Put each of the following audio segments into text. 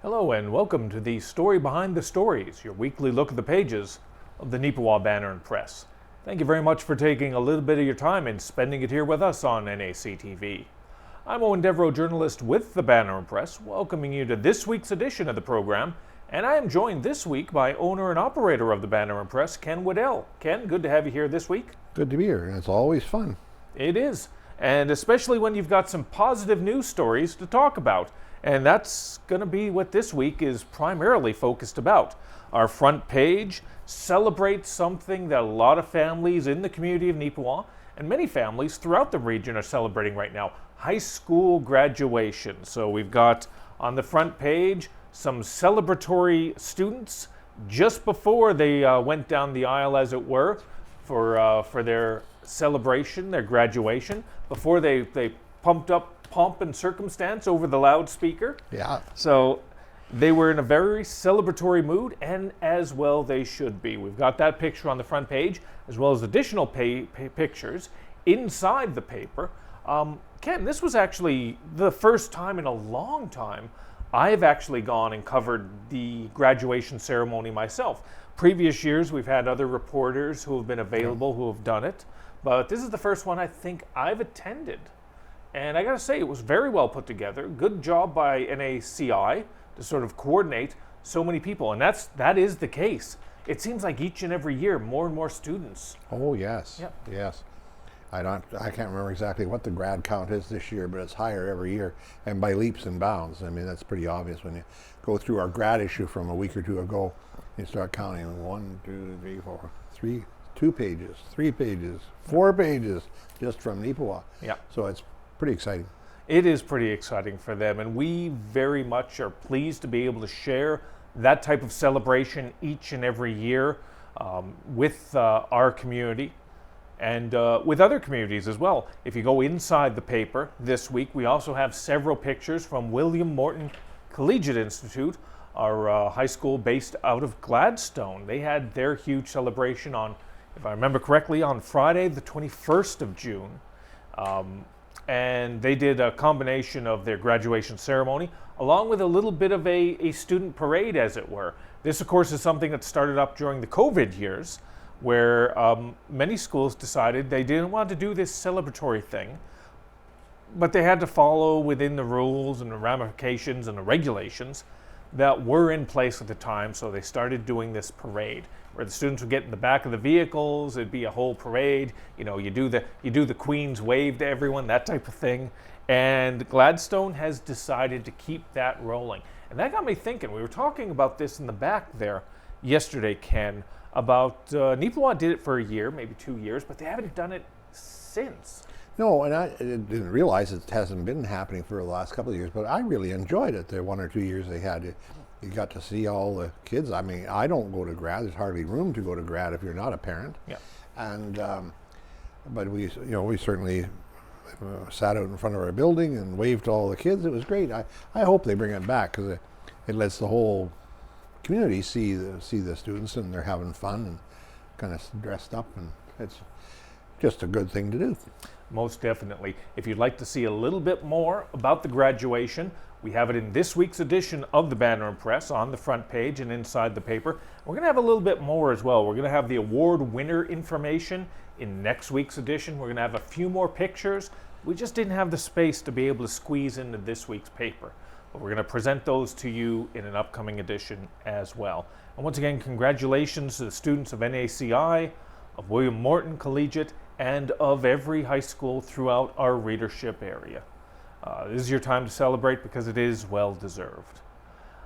Hello and welcome to the Story Behind the Stories, your weekly look at the pages of the Neepawa Banner Press. Thank you very much for taking a little bit of your time and spending it here with us on NAC TV. I'm Eoin, Devereux, journalist with the Banner Press, welcoming you to this week's edition of the program, and I am joined this week by owner and operator of the Banner Press, Ken Waddell. Ken, good to have you here this week. Good to be here, and it's always fun. It is, and especially when you've got some positive news stories to talk about. And that's going to be what this week is primarily focused about. Our front page celebrates something that a lot of families in the community of Neepawa and many families throughout the region are celebrating right now, high school graduation. So we've got on the front page some celebratory students just before they went down the aisle, as it were, for their celebration, their graduation, before they pumped up pomp and circumstance over the loudspeaker. Yeah. So they were in a very celebratory mood, and as well they should be. We've got that picture on the front page, as well as additional pictures inside the paper. Ken, this was actually the first time in a long time I've actually gone and covered the graduation ceremony myself. Previous years we've had other reporters who have been available who have done it, but this is the first one I think I've attended. And I gotta say, it was very well put together. Good job by NACI to sort of coordinate so many people, and that is the case. It seems like each and every year, more and more students. Oh yes, Yep. yes. I can't remember exactly what the grad count is this year, but it's higher every year, and by leaps and bounds. I mean, that's pretty obvious when you go through our grad issue from a week or two ago. You start counting 1, 2, 3, 4, 3, 2 pages, 3 pages, 4 pages, just from Neepawa. Yeah. So it's pretty exciting. It is pretty exciting for them, and we very much are pleased to be able to share that type of celebration each and every year with our community and with other communities as well. If you go inside the paper this week, we also have several pictures from William Morton Collegiate Institute, our high school based out of Gladstone. They had their huge celebration on, if I remember correctly, on Friday the 21st of June. And they did a combination of their graduation ceremony along with a little bit of a student parade, as it were. This, of course, is something that started up during the COVID years, where many schools decided they didn't want to do this celebratory thing, but they had to follow within the rules and the ramifications and the regulations that were in place at the time. So they started doing this parade where the students would get in the back of the vehicles. It'd be a whole parade. You know, you do the Queen's wave to everyone, that type of thing. And Gladstone has decided to keep that rolling. And that got me thinking. We were talking about this in the back there yesterday, Ken, about Neepawa did it for a year, maybe 2 years, but they haven't done it since. No, and I didn't realize it hasn't been happening for the last couple of years, but I really enjoyed it. The 1 or 2 years they had it. You got to see all the kids. I mean, I don't go to grad. There's hardly room to go to grad if you're not a parent. Yeah. And but we certainly sat out in front of our building and waved to all the kids. It was great. I hope they bring it back because it lets the whole community see the students, and they're having fun and kind of dressed up, and it's just a good thing to do. Most definitely. If you'd like to see a little bit more about the graduation, we have it in this week's edition of the Banner Press on the front page and inside the paper. We're going to have a little bit more as well. We're going to have the award winner information in next week's edition. We're going to have a few more pictures. We just didn't have the space to be able to squeeze into this week's paper. But we're going to present those to you in an upcoming edition as well. And once again, congratulations to the students of NACI, of William Morton Collegiate, and of every high school throughout our readership area. This is your time to celebrate because it is well deserved.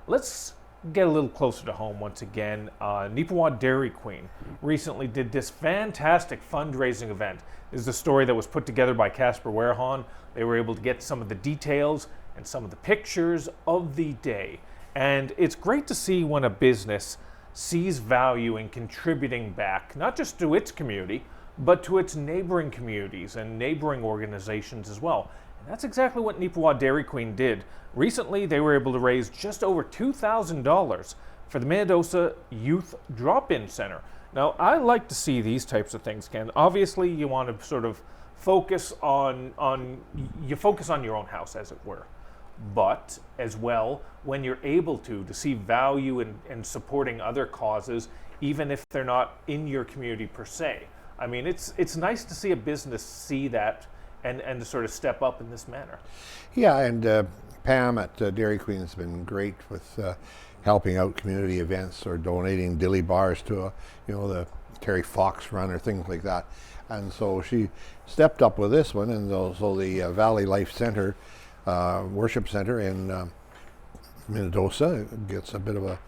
Let's get a little closer to home once again. Neepawa Dairy Queen recently did this fantastic fundraising event. This is a story that was put together by Casper Werehon. They were able to get some of the details and some of the pictures of the day. And it's great to see when a business sees value in contributing back, not just to its community, but to its neighboring communities and neighboring organizations as well. And that's exactly what Neepawa Dairy Queen did. Recently, they were able to raise just over $2,000 for the Minnedosa Youth Drop-In Center. Now, I like to see these types of things, Ken. Obviously, you want to sort of focus on your own house, as it were. but as well, when you're able to see value in supporting other causes, even if they're not in your community per se. I mean, it's nice to see a business see that and to sort of step up in this manner. Yeah, and Pam at Dairy Queen has been great with helping out community events or donating dilly bars to the Terry Fox run or things like that. And so she stepped up with this one, and so the Valley Life Center, worship center in Minnedosa gets a bit of a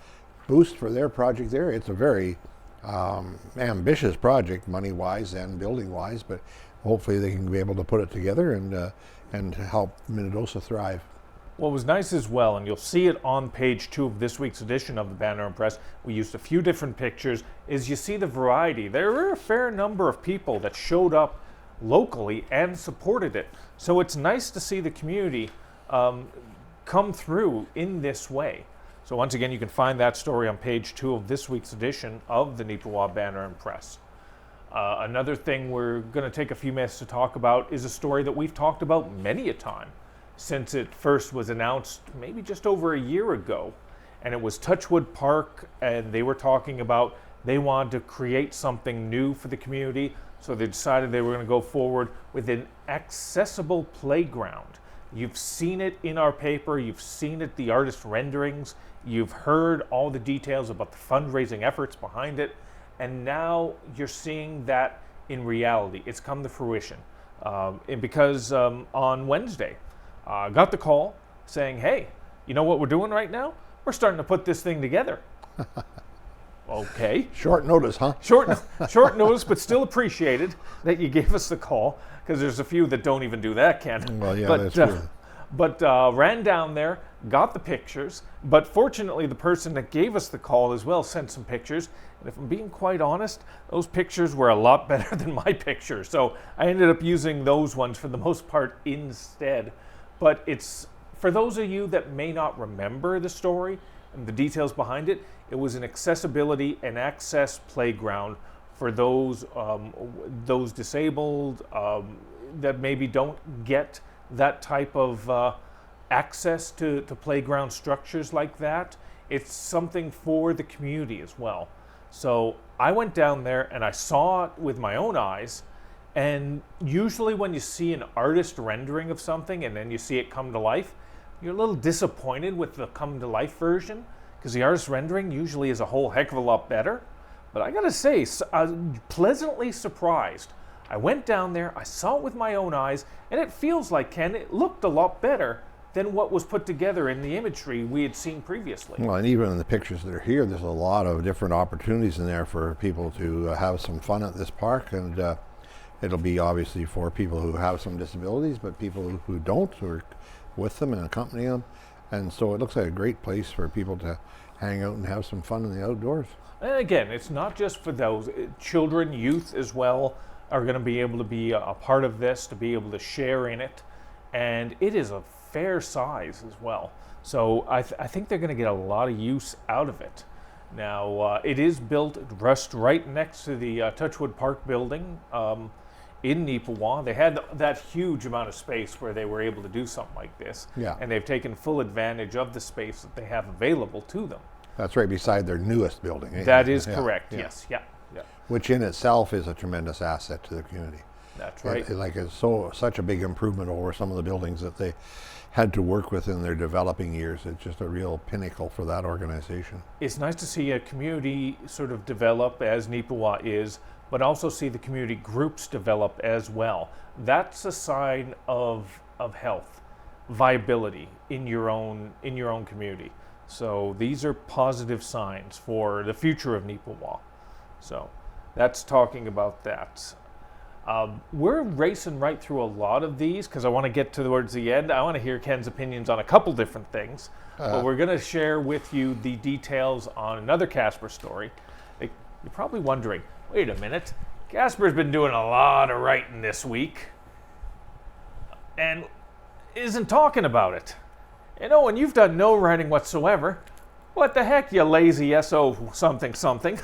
boost for their project there. It's a very ambitious project, money-wise and building-wise, but hopefully they can be able to put it together and help Minnedosa thrive. What was nice as well, and you'll see it on page 2 of this week's edition of the Banner Press, we used a few different pictures, is you see the variety. There were a fair number of people that showed up locally and supported it. So it's nice to see the community come through in this way. So once again, you can find that story on page 2 of this week's edition of the Neepawa Banner Press. Another thing we're going to take a few minutes to talk about is a story that we've talked about many a time since it first was announced maybe just over a year ago. And it was Touchwood Park, and they were talking about they wanted to create something new for the community, so they decided they were going to go forward with an accessible playground. You've seen it in our paper, you've seen it, the artist renderings, you've heard all the details about the fundraising efforts behind it, and now you're seeing that in reality. It's come to fruition. Because on Wednesday, I got the call saying, hey, you know what we're doing right now? We're starting to put this thing together. Okay. Short notice, huh? Short notice, but still appreciated that you gave us the call, because there's a few that don't even do that, Ken. Well, yeah, that's true. But ran down there, got the pictures, but fortunately the person that gave us the call as well sent some pictures, and if I'm being quite honest, those pictures were a lot better than my picture, so I ended up using those ones for the most part instead. But it's, for those of you that may not remember the story and the details behind it, it was an accessibility and access playground for those disabled that maybe don't get that type of access to playground structures like that. It's something for the community as well. So I went down there and I saw it with my own eyes. And usually when you see an artist rendering of something and then you see it come to life, you're a little disappointed with the come to life version, because the artist rendering usually is a whole heck of a lot better. But I gotta say, I was pleasantly surprised. I went down there, I saw it with my own eyes, and it feels like, Ken, it looked a lot better than what was put together in the imagery we had seen previously. Well, and even in the pictures that are here, there's a lot of different opportunities in there for people to have some fun at this park, and it'll be obviously for people who have some disabilities, but people who don't, who are with them and accompany them. And so it looks like a great place for people to hang out and have some fun in the outdoors. And again, it's not just for those. Children, youth as well are going to be able to be a part of this, to be able to share in it. And it is a fair size as well. So I think they're going to get a lot of use out of it. Now, it is built right next to the Touchwood Park building in Neepawa. They had that huge amount of space where they were able to do something like this. Yeah. And they've taken full advantage of the space that they have available to them. That's right beside their newest building. That is correct, yes. Yeah. Which in itself is a tremendous asset to the community. That's right. It's such a big improvement over some of the buildings that they had to work with in their developing years. It's just a real pinnacle for that organization. It's nice to see a community sort of develop as Neepawa is, but also see the community groups develop as well. That's a sign of health, viability in your own community. So these are positive signs for the future of Neepawa. So that's talking about that. We're racing right through a lot of these because I want to get towards the end. I want to hear Ken's opinions on a couple different things. But we're going to share with you the details on another Casper story. You're probably wondering, wait a minute, Casper's been doing a lot of writing this week and isn't talking about it. And Owen, you've done no writing whatsoever. What the heck, you lazy SO something something.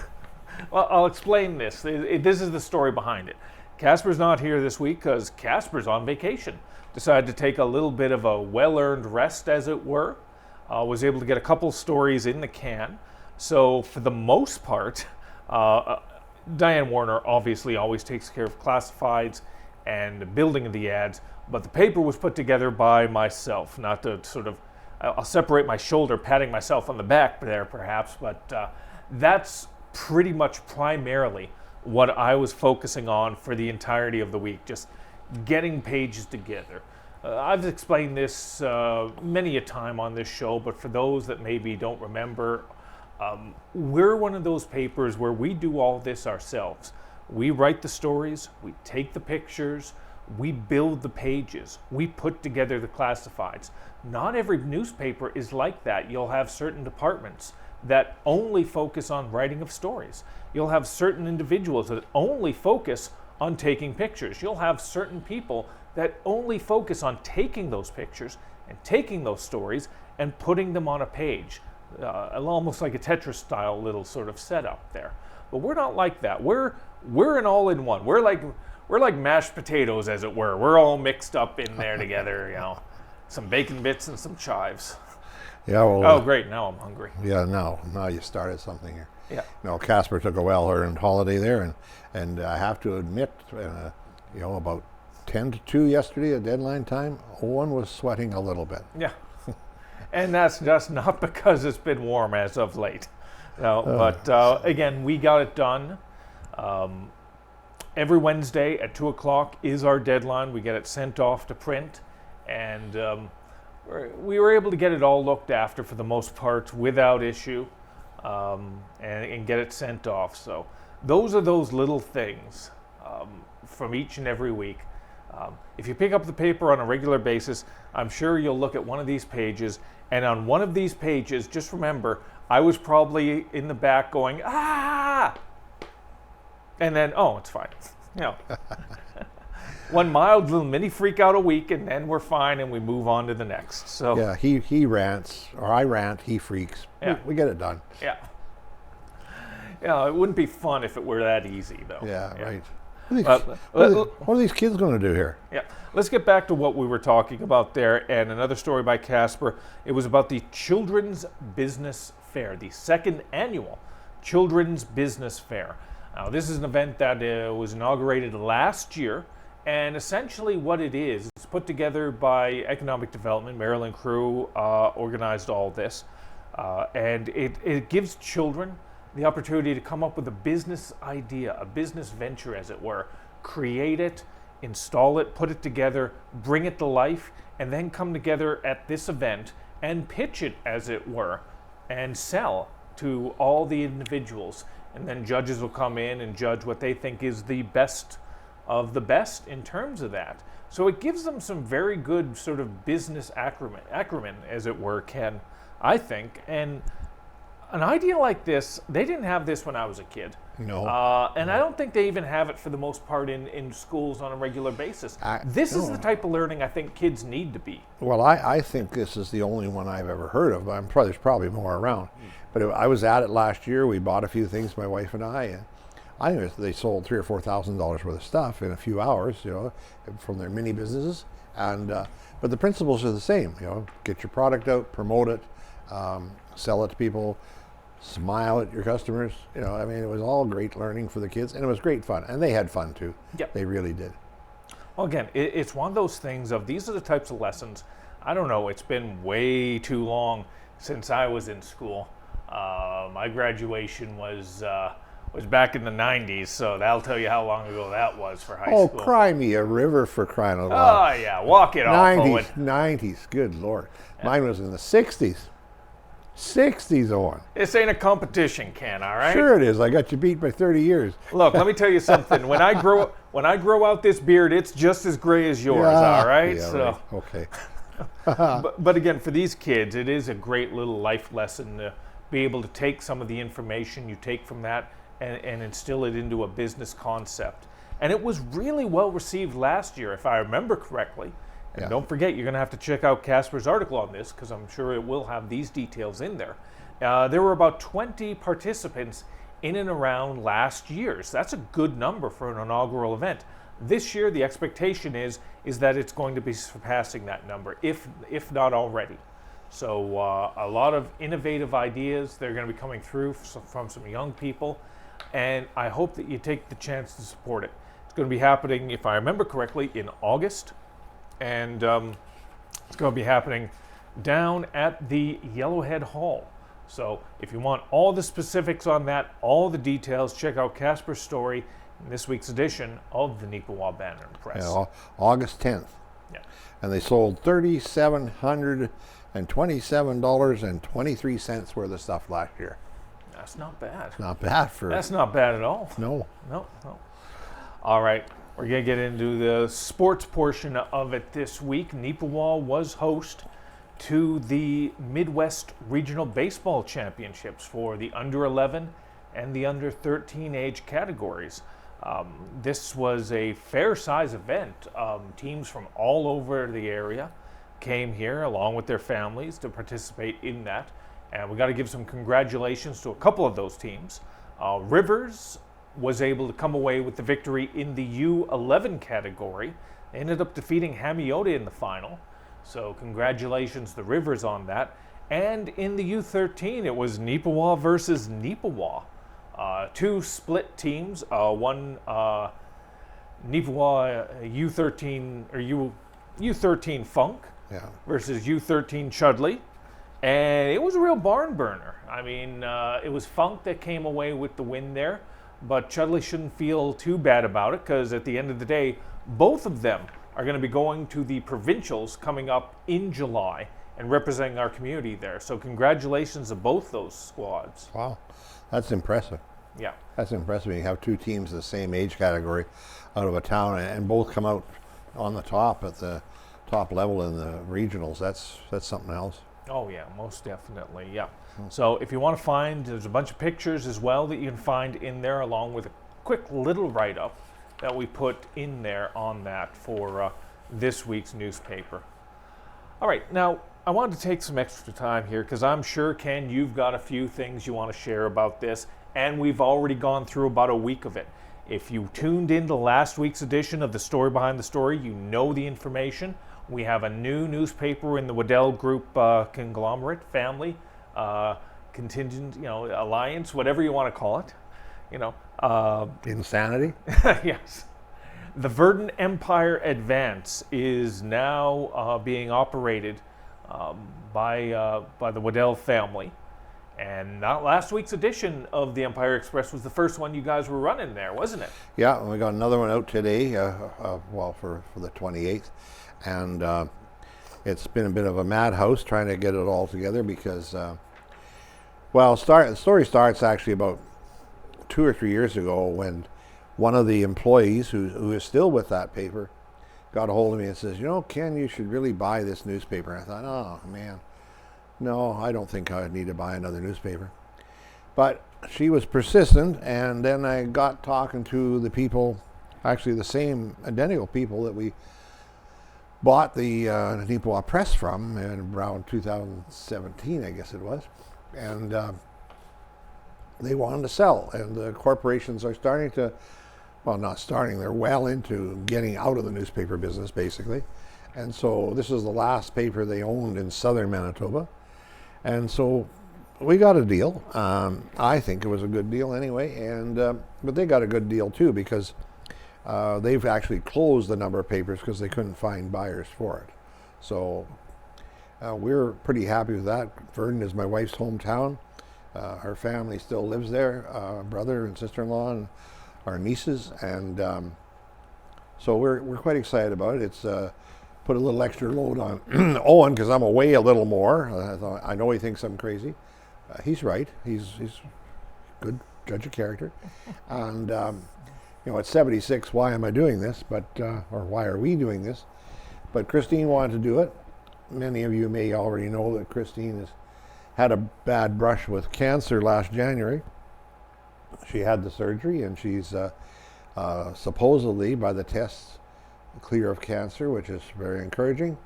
Well, I'll explain this. This is the story behind it. Casper's not here this week because Casper's on vacation. Decided to take a little bit of a well-earned rest, as it were. Was able to get a couple stories in the can. So for the most part, Diane Warner obviously always takes care of classifieds and building of the ads, but the paper was put together by myself. Not to sort of, I'll separate my shoulder, patting myself on the back there perhaps, but that's pretty much primarily what I was focusing on for the entirety of the week, just getting pages together. I've explained this many a time on this show, but for those that maybe don't remember, we're one of those papers where we do all this ourselves. We write the stories, we take the pictures, we build the pages, we put together the classifieds. Not every newspaper is like that. You'll have certain departments that only focus on writing of stories. You'll have certain individuals that only focus on taking pictures. You'll have certain people that only focus on taking those pictures and taking those stories and putting them on a page. Almost like a Tetris style little sort of setup there. But we're not like that. We're an all-in-one. We're like mashed potatoes, as it were. We're all mixed up in there together, you know. Some bacon bits and some chives. Yeah, well, oh, great. Now I'm hungry. Yeah, now you started something here. Yeah. No, Casper took a well-earned holiday there, and I have to admit, about 10 to 2 yesterday at deadline time, Eoin was sweating a little bit. Yeah. And that's just not because it's been warm as of late. No, but again, we got it done. Every Wednesday at 2 o'clock is our deadline. We get it sent off to print, and we were able to get it all looked after for the most part without issue, and get it sent off. So those are those little things from each and every week. If you pick up the paper on a regular basis, I'm sure you'll look at one of these pages, and on one of these pages, just remember, I was probably in the back going, ah! And then, oh, it's fine. One mild little mini freak out a week, and then we're fine, and we move on to the next. So yeah, he rants, or I rant, he freaks. Yeah. We get it done. Yeah. Yeah, it wouldn't be fun if it were that easy, though. Yeah. Right. What are these kids going to do here? Yeah, let's get back to what we were talking about there, and another story by Casper. It was about the Children's Business Fair, the second annual Children's Business Fair. Now, this is an event that was inaugurated last year, and essentially what it is, it's put together by Economic Development. Marilyn Crew organized all this, and it gives children the opportunity to come up with a business idea, a business venture, as it were, create it, install it, put it together, bring it to life, and then come together at this event and pitch it, as it were, and sell to all the individuals. And then judges will come in and judge what they think is the best of the best in terms of that. So it gives them some very good sort of business acumen, as it were, Ken, I think. And an idea like this, they didn't have this when I was a kid. No. And I don't think they even have it for the most part in schools on a regular basis. This is the type of learning I think kids need to be. Well, I think this is the only one I've ever heard of. There's probably more around. But I was at it last year. We bought a few things, my wife and I. And I think they sold $3,000 or $4,000 worth of stuff in a few hours, from their mini businesses. And but the principles are the same. Get your product out, promote it, sell it to people, smile at your customers. It was all great learning for the kids, and it was great fun, and they had fun too. Yep. They really did. Well, again, it's one of those things of these are the types of lessons. I don't know, it's been way too long since I was in school. My graduation was back in the 90s, so that'll tell you how long ago that was for high school. Oh, cry me a river, for crying out loud. Oh, yeah, walk it off. 90s, good Lord. Yeah. Mine was in the 60s. 60s, Eoin. This ain't a competition, Ken, all right? Sure it is. I got you beat by 30 years. Look, let me tell you something. When I grow out this beard, it's just as gray as yours, all right? Yeah, so, right. Okay. but again, for these kids, it is a great little life lesson to be able to take some of the information you take from that and instill it into a business concept. And it was really well received last year, if I remember correctly. And don't forget, you're going to have to check out Casper's article on this, because I'm sure it will have these details in there. There were about 20 participants in and around last year's. That's a good number for an inaugural event. This year, the expectation is that it's going to be surpassing that number, if not already. So a lot of innovative ideas, they're going to be coming through from some young people, and I hope that you take the chance to support it. It's going to be happening, if I remember correctly, in August, and it's going to be happening down at the Yellowhead Hall. So if you want all the specifics on that, all the details, check out Casper's story in this week's edition of the Neepawa Banner Press. Yeah, August 10th. Yeah. And they sold $3,727.23 worth of stuff last year. That's not bad. Not bad for... That's not bad at all. No. No. All right, we're going to get into the sports portion of it this week. Neepawa was host to the Midwest Regional Baseball Championships for the under 11 and the under 13 age categories. This was a fair size event. Teams from all over the area came here along with their families to participate in that. And we got to give some congratulations to a couple of those teams. Rivers was able to come away with the victory in the U11 category. They ended up defeating Hamioda in the final. So congratulations to Rivers on that. And in the U13, it was Neepawa versus Neepawa. Two split teams. One Neepawa U13 or U13 Funk versus U13 Chudley. And it was a real barn burner. I mean, it was Funk that came away with the win there. But Chudley shouldn't feel too bad about it, because at the end of the day, both of them are going to be going to the provincials coming up in July and representing our community there. So congratulations to both those squads. Wow, that's impressive. Yeah. That's impressive. You have two teams the same age category out of a town and both come out on the top at the top level in the regionals. That's something else. Oh yeah, most definitely, yeah. So if you want to find, there's a bunch of pictures as well that you can find in there, along with a quick little write-up that we put in there on that for this week's newspaper. All right, now I wanted to take some extra time here because I'm sure, Ken, you've got a few things you want to share about this, and we've already gone through about a week of it. If you tuned into last week's edition of The Story Behind the Story, you know the information. We have a new newspaper in the Waddell Group conglomerate, family, contingent, alliance, whatever you want to call it. Insanity? Yes. The Virden Empire-Advance is now being operated by the Waddell family. And not last week's edition of the Empire Express was the first one you guys were running there, wasn't it? Yeah, and we got another one out today, for the 28th. And it's been a bit of a madhouse trying to get it all together because, the story starts actually about 2 or 3 years ago when one of the employees who is still with that paper got a hold of me and says, Ken, you should really buy this newspaper. And I thought, oh, man, no, I don't think I need to buy another newspaper. But she was persistent, and then I got talking to the people, actually the same identical people that we bought the Neepawa Press from in around 2017, I guess it was. And they wanted to sell. And the corporations are starting to, not starting, they're well into getting out of the newspaper business, basically. And so this is the last paper they owned in southern Manitoba. And so we got a deal. I think it was a good deal anyway. And but they got a good deal too, because they've actually closed a number of papers because they couldn't find buyers for it. So we're pretty happy with that. Virden is my wife's hometown. Her family still lives there, brother and sister-in-law and our nieces. And so we're quite excited about it. It's put a little extra load on Eoin because I'm away a little more. I know he thinks I'm crazy. He's right. He's a good judge of character. And at 76, why am I doing this? Or why are we doing this? But Christine wanted to do it. Many of you may already know that Christine has had a bad brush with cancer last January. She had the surgery, and she's supposedly, by the tests, clear of cancer, which is very encouraging.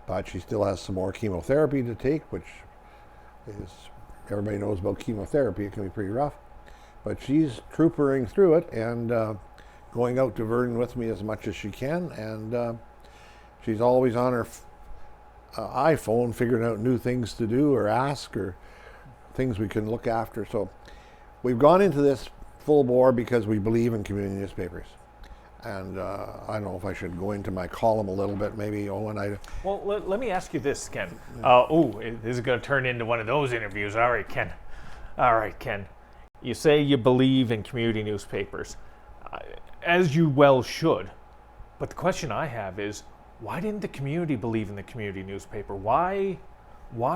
But she still has some more chemotherapy to take, which is, everybody knows about chemotherapy. It can be pretty rough. but she's troopering through it and going out to Virden with me as much as she can, and she's always on her iPhone figuring out new things to do or ask or things we can look after. So we've gone into this full bore because we believe in community newspapers. And I don't know if I should go into my column a little bit, maybe, Owen. Well, let me ask you this, Ken. This is going to turn into one of those interviews. All right, Ken. You say you believe in community newspapers, as you well should. But the question I have is, why didn't the community believe in the community newspaper? Why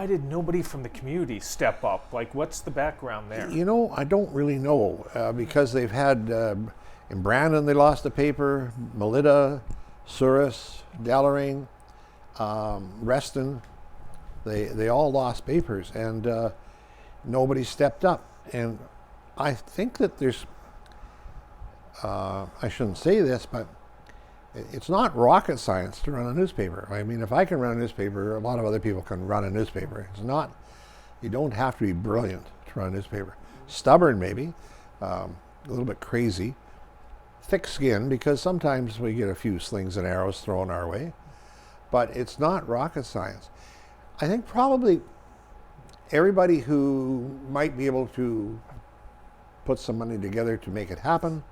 did nobody from the community step up? Like, what's the background there? I don't really know, because they've had... in Brandon, they lost a paper. Melita, Souris, Devereux, Reston, they all lost papers, and nobody stepped up. And I think that there's, I shouldn't say this, but it's not rocket science to run a newspaper. I mean, if I can run a newspaper, a lot of other people can run a newspaper. It's not, you don't have to be brilliant to run a newspaper. Stubborn, maybe, a little bit crazy. Thick skin, because sometimes we get a few slings and arrows thrown our way, but it's not rocket science. I think probably everybody who might be able to put some money together to make it happen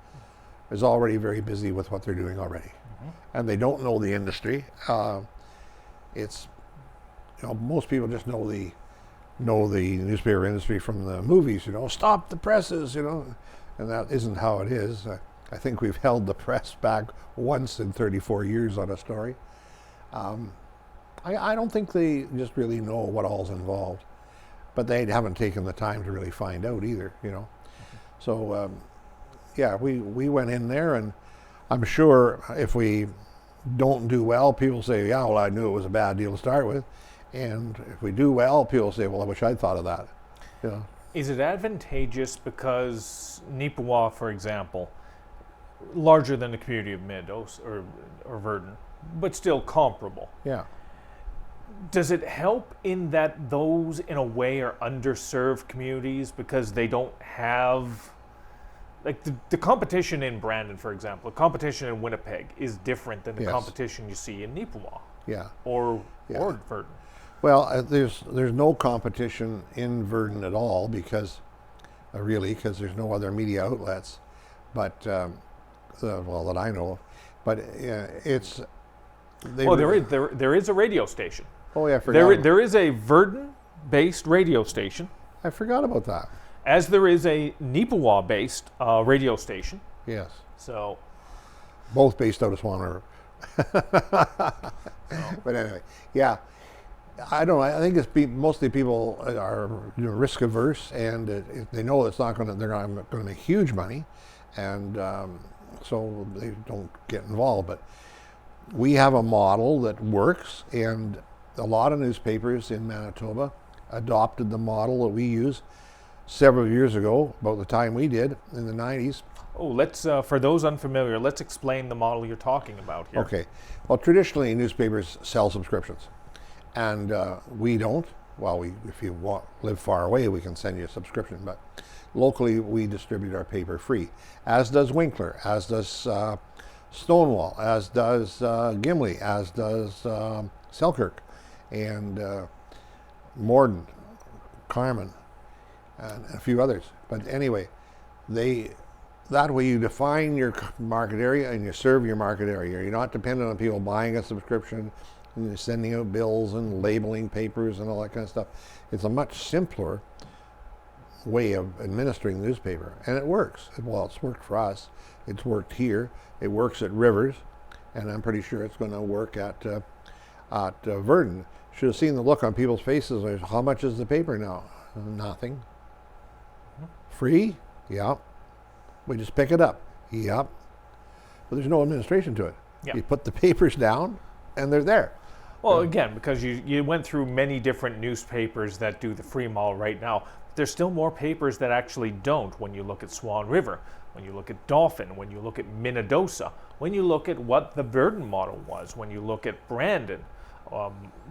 is already very busy with what they're doing already. Mm-hmm. And they don't know the industry. It's, most people just know the newspaper industry from the movies, stop the presses, and that isn't how it is. I think we've held the press back once in 34 years on a story. I don't think they just really know what all's involved, but they haven't taken the time to really find out either, So, we went in there, and I'm sure if we don't do well, people say, yeah, well, I knew it was a bad deal to start with. And if we do well, people say, well, I wish I'd thought of that. Is it advantageous because Neepawa, for example, larger than the community of Meadows or Virden, but still comparable? Yeah. Does it help in that those, in a way, are underserved communities because they don't have, like the competition in Brandon, for example, the competition in Winnipeg is different than the competition you see in Neepawa. Yeah. Or Virden. Well, there's no competition in Virden at all because there's no other media outlets, but that I know of. But it's. There is a radio station. Oh yeah, I forgot. There is a Virden-based radio station. I forgot about that. As there is a Neepawa-based radio station. Yes. So. Both based out of Swan River. But anyway, yeah. I don't know. I think it's mostly people are risk averse, and they know they're not going to make huge money, and so they don't get involved. But we have a model that works, and a lot of newspapers in Manitoba adopted the model that we use several years ago, about the time we did in the 90s. Oh, let's for those unfamiliar, let's explain the model you're talking about here. Okay. Well, traditionally newspapers sell subscriptions. And we don't. Well, if you live far away, we can send you a subscription. But locally, we distribute our paper free, as does Winkler, as does Stonewall, as does Gimli, as does Selkirk, and Morden, Carmen, and a few others. But anyway, that way you define your market area and you serve your market area. You're not dependent on people buying a subscription, and you're sending out bills and labeling papers and all that kind of stuff. It's a much simpler way of administering the newspaper, and it works. Well, it's worked for us. It's worked here. It works at Rivers, and I'm pretty sure it's going to work at Virden. Should have seen the look on people's faces. How much is the paper now? Nothing. Free? Yep. We just pick it up. Yep. But there's no administration to it. Yep. You put the papers down, and they're there. Well, again, because you went through many different newspapers that do the free model right now. There's still more papers that actually don't when you look at Swan River, when you look at Dauphin, when you look at Minnedosa, when you look at what the Virden model was, when you look at Brandon.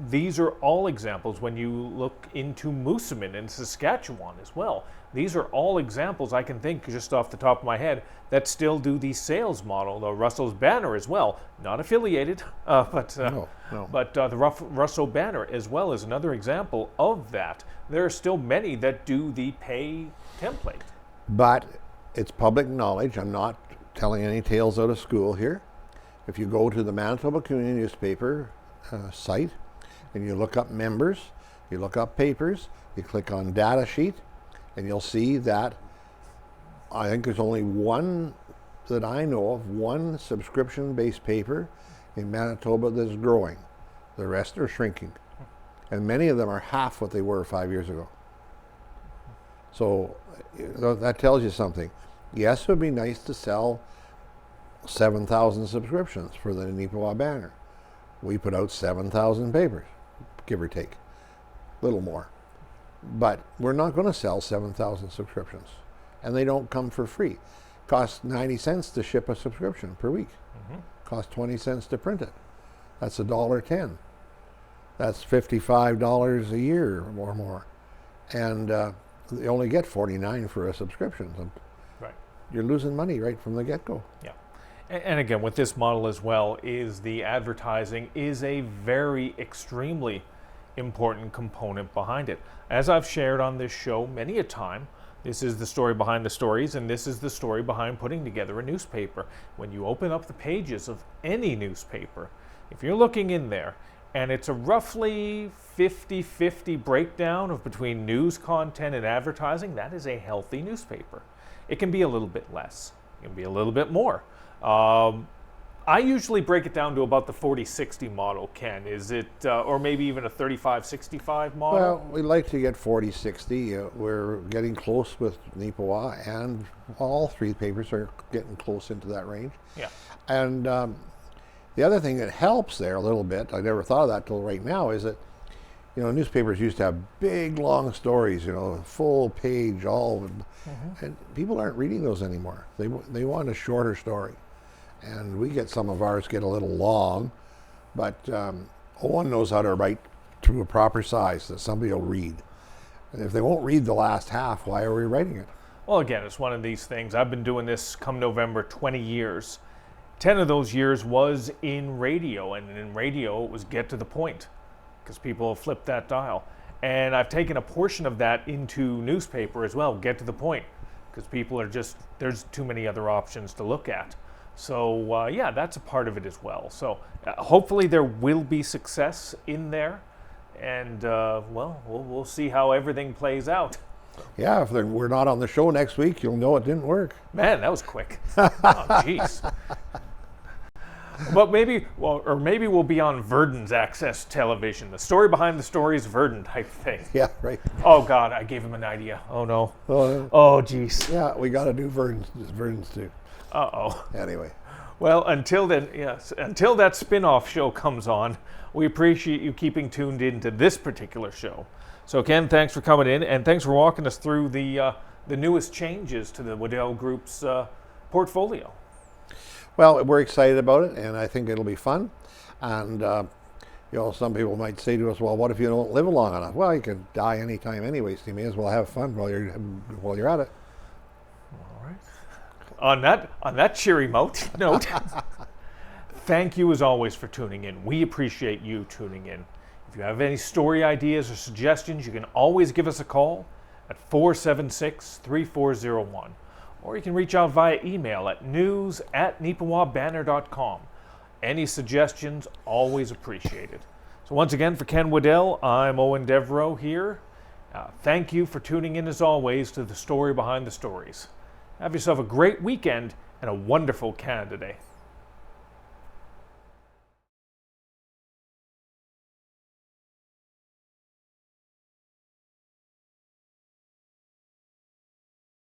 These are all examples when you look into Moosomin in Saskatchewan as well. These are all examples I can think just off the top of my head that still do the sales model. The Russell's Banner as well, not affiliated, but the Russell Banner as well is another example of that. There are still many that do the pay template. But it's public knowledge. I'm not telling any tales out of school here. If you go to the Manitoba Community Newspaper site and you look up members, you look up papers, you click on data sheet, and you'll see that I think there's only one that I know of, one subscription-based paper in Manitoba that's growing. The rest are shrinking. And many of them are half what they were 5 years ago. So that tells you something. Yes, it would be nice to sell 7,000 subscriptions for the Neepawa Banner. We put out 7,000 papers, give or take, a little more. But we're not going to sell 7,000 subscriptions, and they don't come for free. Costs 90 cents to ship a subscription per week. Costs 20 cents to print it. That's $1.10. That's $55 a year or more. And you only get $49 for a subscription. So right. You're losing money right from the get-go. Yeah. And again, with this model as well, is the advertising is a very extremely important component behind it. As I've shared on this show many a time, this is the story behind the stories, and this is the story behind putting together a newspaper. When you open up the pages of any newspaper, if you're looking in there, and it's a roughly 50-50 breakdown of between news content and advertising, that is a healthy newspaper. It can be a little bit less. It can be a little bit more. I usually break it down to about the 40-60 model, Ken. Is it, or maybe even a 35-65 model? Well, we like to get 40-60. We're getting close with Neepawa, and all three papers are getting close into that range. Yeah. And the other thing that helps there a little bit, I never thought of that till right now, is that, newspapers used to have big, long stories, full page, all of them. And people aren't reading those anymore. They want a shorter story. And we get some of ours get a little long, but Eoin knows how to write to a proper size that somebody will read. And if they won't read the last half, why are we writing it? Well, again, it's one of these things. I've been doing this come November 20 years. 10 of those years was in radio, and in radio it was get to the point because people flipped that dial. And I've taken a portion of that into newspaper as well, get to the point, because people are just, there's too many other options to look at. So yeah, that's a part of it as well. So hopefully there will be success in there, and well, we'll see how everything plays out. Yeah, if we're not on the show next week, you'll know it didn't work. Man, that was quick. Oh, jeez. But maybe we'll be on Virden's Access Television, the story behind the stories, Virden type thing. Yeah, right. Oh God, I gave him an idea. Oh no. Oh jeez. Yeah, we got to do Virden's too. Uh-oh. Anyway. Well, until then, yes, until that spin-off show comes on, we appreciate you keeping tuned into this particular show. So Ken, thanks for coming in, and thanks for walking us through the newest changes to the Waddell Group's portfolio. Well, we're excited about it, and I think it'll be fun. And some people might say to us, "Well, what if you don't live long enough?" Well, you can die anytime anyway, so you may as well have fun while you're at it. All right. On that cheery note, thank you as always for tuning in. We appreciate you tuning in. If you have any story ideas or suggestions, you can always give us a call at 476-3401. Or you can reach out via email at news@neepawabanner.com. Any suggestions, always appreciated. So once again, for Ken Waddell, I'm Eoin Devereux here. Thank you for tuning in as always to the story behind the stories. Have yourself a great weekend and a wonderful Canada Day.